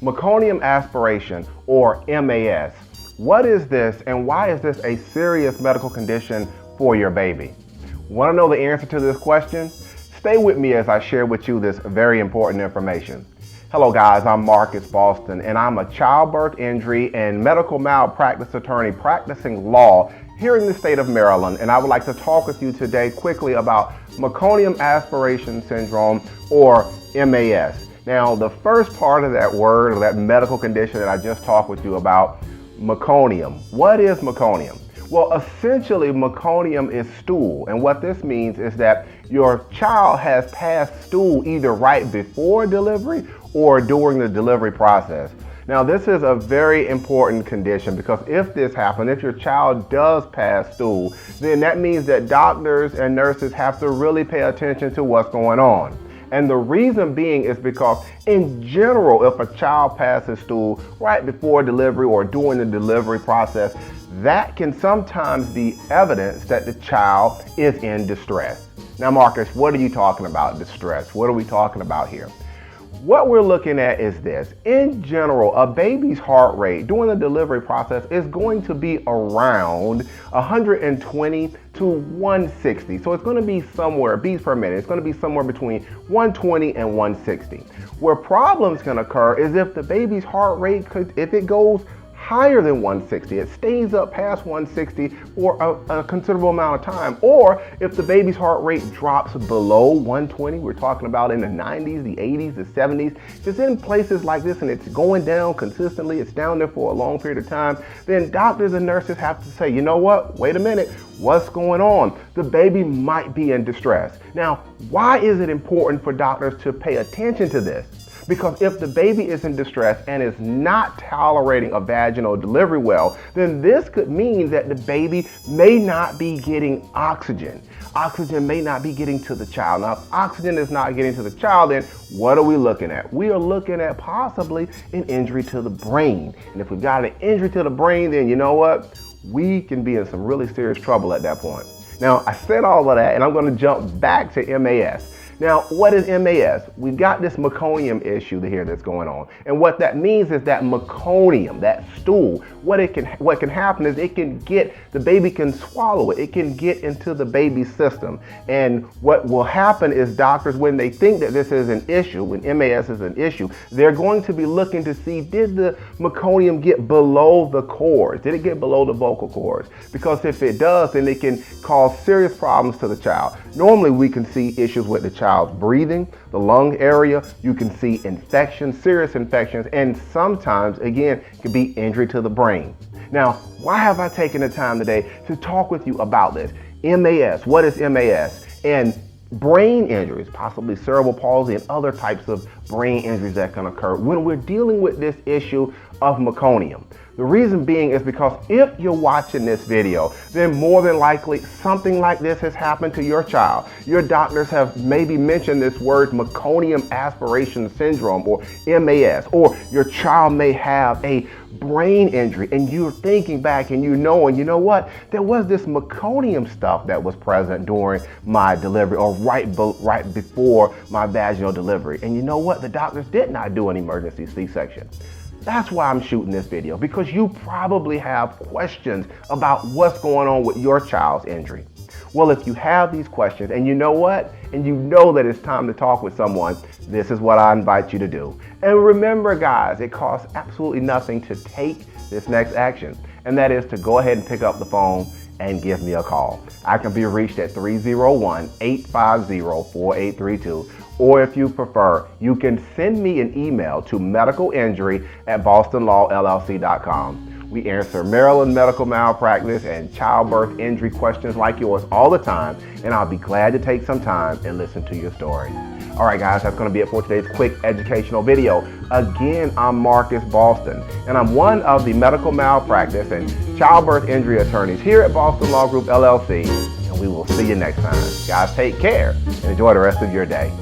Meconium Aspiration, or MAS. What is this and why is this a serious medical condition for your baby? Want to know the answer to this question? Stay with me as I share with you this very important information. Hello guys, I'm Marcus Boston and I'm a childbirth injury and medical malpractice attorney practicing law here in the state of Maryland, and I would like to talk with you today quickly about Meconium Aspiration Syndrome, or MAS. Now, the first part of that word, or that medical condition that I just talked with you about, meconium. What is meconium? Well, essentially, meconium is stool, and what this means is that your child has passed stool either right before delivery or during the delivery process. Now, this is a very important condition because if this happens, if your child does pass stool, then that means that doctors and nurses have to really pay attention to what's going on. And the reason being is because in general, if a child passes stool right before delivery or during the delivery process, that can sometimes be evidence that the child is in distress. Now, Marcus, what are you talking about, distress? What are we talking about here? What we're looking at is this. In general, a baby's heart rate during the delivery process is going to be around 120 to 160. So it's going to be somewhere, beats per minute, it's going to be somewhere between 120 and 160. Where problems can occur is if the baby's heart rate, if it goes higher than 160, it stays up past 160 for a considerable amount of time, or if the baby's heart rate drops below 120, we're talking about in the 90s, the 80s, the 70s, if it's in places like this and it's going down consistently, it's down there for a long period of time, then doctors and nurses have to say, you know what, wait a minute, what's going on? The baby might be in distress. Now, why is it important for doctors to pay attention to this? Because if the baby is in distress and is not tolerating a vaginal delivery well, then this could mean that the baby may not be getting oxygen. Oxygen may not be getting to the child. Now, if oxygen is not getting to the child, then what are we looking at? We are looking at possibly an injury to the brain. And if we've got an injury to the brain, then you know what? We can be in some really serious trouble at that point. Now, I said all of that, and I'm going to jump back to MAS. Now, what is MAS? We've got this meconium issue here that's going on. And what that means is that meconium, that stool, what can happen is the baby can swallow it. It can get into the baby's system. And what will happen is doctors, when they think that this is an issue, when MAS is an issue, they're going to be looking to see, did the meconium get below the cords? Did it get below the vocal cords? Because if it does, then it can cause serious problems to the child. Normally, we can see issues with the child's breathing, the lung area. You can see infections, serious infections, and sometimes, again, it could be injury to the brain. Now, why have I taken the time today to talk with you about this? MAS, what is MAS? And brain injuries, possibly cerebral palsy and other types of brain injuries that can occur when we're dealing with this issue of meconium. The reason being is because if you're watching this video, then more than likely something like this has happened to your child. Your doctors have maybe mentioned this word Meconium Aspiration Syndrome, or MAS, or your child may have a brain injury and you're thinking back and you know what, there was this meconium stuff that was present during my delivery or right before my vaginal delivery. And you know what, the doctors did not do an emergency C-section. That's why I'm shooting this video, because you probably have questions about what's going on with your child's injury. Well, if you have these questions and you know what, and you know that it's time to talk with someone, this is what I invite you to do. And remember, guys, it costs absolutely nothing to take this next action, and that is to go ahead and pick up the phone and give me a call. I can be reached at 301-850-4832. Or if you prefer, you can send me an email to medicalinjury@bostonlawllc.com. We answer Maryland medical malpractice and childbirth injury questions like yours all the time, and I'll be glad to take some time and listen to your story. All right, guys, that's going to be it for today's quick educational video. Again, I'm Marcus Boston, and I'm one of the medical malpractice and childbirth injury attorneys here at Boston Law Group, LLC, and we will see you next time. Guys, take care and enjoy the rest of your day.